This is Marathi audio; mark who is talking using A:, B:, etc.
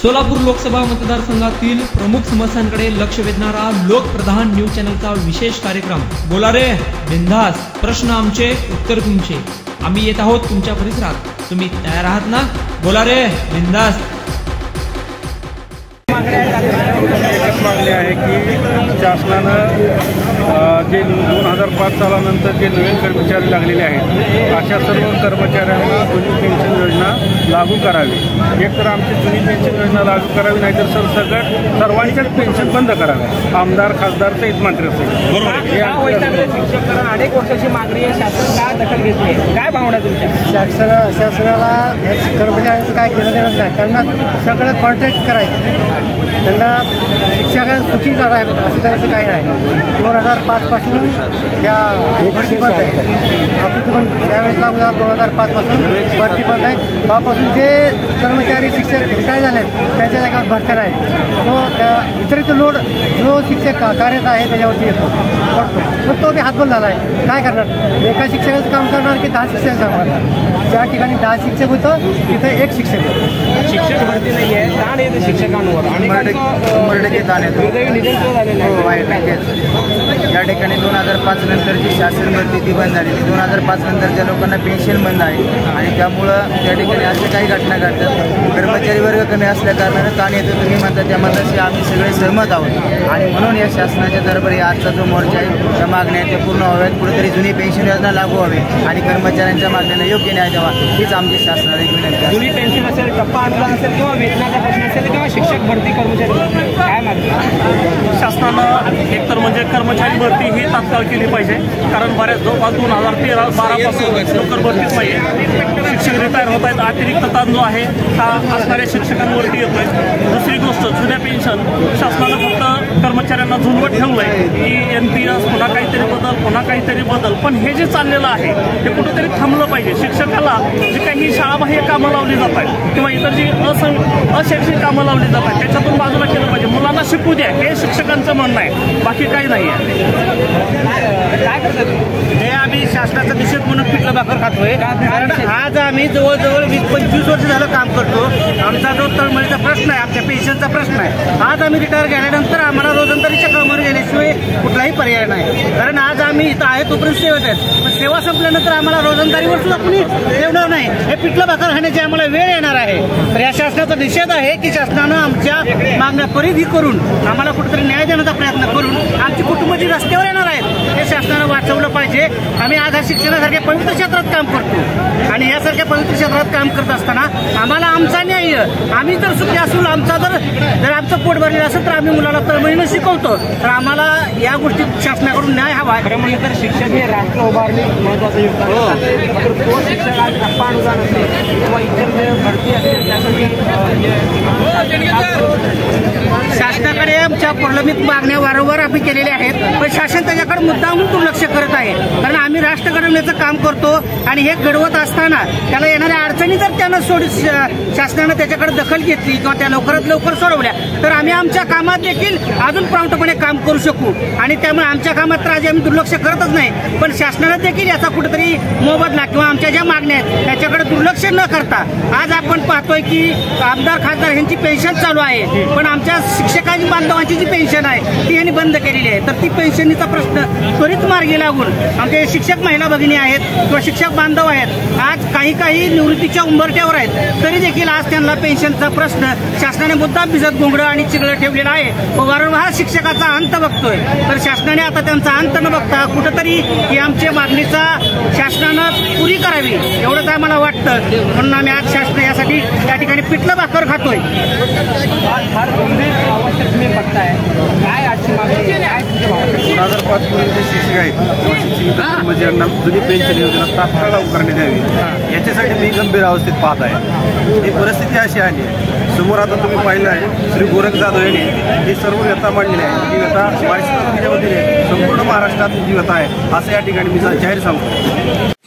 A: सोलापूर लोकसभा मतदारसंघातील प्रमुख समस्यांकडे लक्ष वेधणारा लोकप्रधान न्यूज चॅनलचा विशेष कार्यक्रम बोला रे बिंदास, प्रश्न आमचे उत्तर तुमचे। आम्ही येत आहोत तुमच्या परिसरात, तुम्ही तयार आहात ना? बोला रे बिंदास।
B: एकच मागणी आहे की शासनानं जे 2005 सालानंतर जे नवीन कर्मचारी लागलेले आहेत अशा सर्व कर्मचाऱ्यांना जुनी पेन्शन योजना लागू करावी। एकतर आमची जुनी पेन्शन योजना लागू करावी, नाहीतर सरसकट सर्वांच्याच पेन्शन बंद कराव्या, आमदार खासदार सहित मंत्री
C: शिक्षकांना अनेक वर्षाची मागणी आहे, शासन का दखल घेतली? काय भावना तुमच्या?
D: शासनाला कर्मचाऱ्यांचं काय केलं देणार नाही, त्यांना सगळं कॉन्ट्रॅक्ट करायचं, त्यांना शिक्षकांना सुखी करायचं असं करायचं काही नाही। 2005 पासून त्या भरती बंद आहे, आपण पण त्यावेळेस लागू 2005 पासून भरती बंद आहे। तेव्हापासून जे कर्मचारी शिक्षक रिटायर झाले त्यांच्या जागेवर भरती आहे, तो त्या वितरित लोड जो शिक्षक कार्यरत आहे त्याच्यावरती येतो पडतो, पण तो बी हातबल झाला आहे। काय करणार? एका शिक्षकाचं काम करणार की 10 शिक्षक काम करणार? ज्या ठिकाणी 10 शिक्षक होतं तिथे 1 शिक्षक होतं।
C: शिक्षक भरती नाही आहे, ताण येते शिक्षकांवर आणि
D: या ठिकाणी 2005 नंतरची शासन भरती ती बंद झाली, 2005 नंतरच्या लोकांना पेन्शन बंद आहे आणि त्यामुळं त्या ठिकाणी अशा काही घटना घडतात। कर्मचारी वर्ग कमी असल्या कारणानं ताण येतो, तुम्ही म्हणता त्या मताशी आम्ही सगळे सहमत आहोत आणि म्हणून या शासनाच्या दरबारी आजचा जो मोर्चा आहे त्या मागण्या त्या पूर्ण व्हाव्यात, कुठेतरी जुनी पेन्शन योजना लागू व्हावी आणि कर्मचाऱ्यांच्या मागण्यांना योग्य न्याय द्यावा, हीच आमची शासनाला एक विनंती आहे।
C: जुनी पेन्शन असेल, टप्पा अनुदान असेल किंवा वेतनाचा प्रश्न असेल किंवा शिक्षक भरती कर्मचारी काय मागणी?
B: शासनानं एकतर म्हणजे कर्मचारी भरती ही तात्काळ केली पाहिजे, कारण बऱ्याच जवळपास 2013-12 पासून लवकर भरतीच पाहिजे। शिक्षक रिटायर होत आहेत, अतिरिक्त ताण जो आहे हा असणाऱ्या शिक्षकांवरती येतोय। दुसरी गोष्ट, जुन्या पेन्शन शासनानं फक्त कर्मचाऱ्यांना झुलवत ठेवलं आहे की NPS पुन्हा काहीतरी बदल, पण हे जे चाललेलं आहे ते कुठेतरी थांबलं पाहिजे। शिक्षकाला जे काही शाळाबाह्य कामं लावली जात आहेत किंवा इतर जी अशैक्षणिक कामं लावली जात आहेत त्याच्यातून बाजूला केलं पाहिजे, मुलांना शिकू द्या, हे शिक्षकांचं म्हणणं आहे, बाकी काही नाही आहे।
C: काय करतात
D: हे आम्ही शासनाचा निषेध म्हणून पिठलं भाकर खातोय, कारण आज आम्ही जवळजवळ 20-25 वर्ष झालं काम करतो। आमचा जो तळमळीचा प्रश्न आहे, आमच्या पेन्शनचा प्रश्न आहे, आज आम्ही रिटायर झाल्यानंतर आम्हाला रोजंदारीच्या कामावर गेल्याशिवाय कुठलाही पर्याय नाही, कारण आज आम्ही इथं आहे तोपर्यंत सेवेत आहेत, पण सेवा संपल्यानंतर आम्हाला रोजंदारीवर सुद्धा कुणी ठेवणार नाही। हे पिठलं भाकर खाण्याची आम्हाला वेळ येणार आहे, तर या शासनाचा निषेध आहे की शासनानं आमच्या मागण्या परिधी करून आम्हाला कुठेतरी न्याय देण्याचा प्रयत्न करून आमची कुटुंब जी रस्त्यावर येणार आहेत हे शासनानं वाचवलं पाहिजे। आम्ही आज या शिक्षणासारख्या पवित्र क्षेत्रात काम करतो आणि यासारख्या पवित्र क्षेत्रात काम करत असताना आम्हाला आमचा न्याय, आम्ही जर सुखी असू, आमचा जर आमचं पोट भरलेलं असेल तर आम्ही मुलाला तळमळीनं शिकवतो, तर आम्हाला या गोष्टीत शासनाकडून न्याय हवा आहे।
C: खरं म्हणजे तर शिक्षक हे राष्ट्र उभारणी महत्वाचं योगदान, तर तो शिक्षक आज टप्पा अनुदान असेल किंवा इतर जे भरती असेल त्यासाठी
D: शासनाकडे आमच्या प्रलंबित मागण्या वारंवार आम्ही केलेल्या आहेत, पण शासन त्याच्याकडे मुद्दामून दुर्लक्ष करत आहे, कारण आम्ही राष्ट्र घडवण्याचं काम करतो आणि हे घडवत असताना त्याला येणाऱ्या अडचणी जर त्यानं शासनानं त्याच्याकडे दखल घेतली किंवा त्या लवकरात लवकर सोडवल्या तर आम्ही आमच्या कामात देखील अजून प्रौढपणे काम करू शकू आणि त्यामुळे आमच्या कामात तर आज आम्ही दुर्लक्ष करतच नाही, पण शासनानं देखील याचा कुठेतरी मोबदला किंवा आमच्या ज्या मागण्या आहेत त्याच्याकडे दुर्लक्ष न करता आज आपण पाहतोय की आमदार खासदार यांची पेन्शन चालू आहे, पण आमच्या शिक्षकांची बांधवांची जी पेन्शन आहे ती यांनी बंद केलेली आहे, तर ती पेन्शनचा प्रश्न त्वरित मार्गी लागून आमचे शिक्षक महिला भगिनी आहेत किंवा शिक्षक बांधव आहेत आज काही निवृत्तीच्या उंबरठ्यावर आहेत, तरी देखील आज त्यांना पेन्शनचा प्रश्न शासनाने मुद्दाम भिजत घोंगडं आणि चिघळं ठेवलेला आहे व वारंवार शिक्षकाचा अंत बघतोय, तर शासनाने आता त्यांचा अंत न बघता कुठंतरी ही आमच्या मागणीचा शासनानं पुरी करावी एवढंच आम्हाला वाटतं, म्हणून आम्ही आज शासन यासाठी त्या ठिकाणी पिठलं भाकर खातोय।
C: फार गंभीर अवस्थेत तुम्ही बघताय, काय आजची मागणी काय?
B: 2005 पर्यंत शिक्षक आहेत म्हणजे यांना जुनी पेन्शन योजना तात्काळ लागू करण्यात यावी, याच्यासाठी मी गंभीर अवस्थेत पाहत आहे। ही परिस्थिती अशी आली समोर, आता तुम्ही पाहिलं आहे श्री गोरख जाधव यांनी ही सर्व व्यथा मांडलेली आहे, ही व्यथा 22 तालुक्याच्या वतीने संपूर्ण महाराष्ट्रात जी व्यथा आहे असं या ठिकाणी मी जाहीर सांगतो।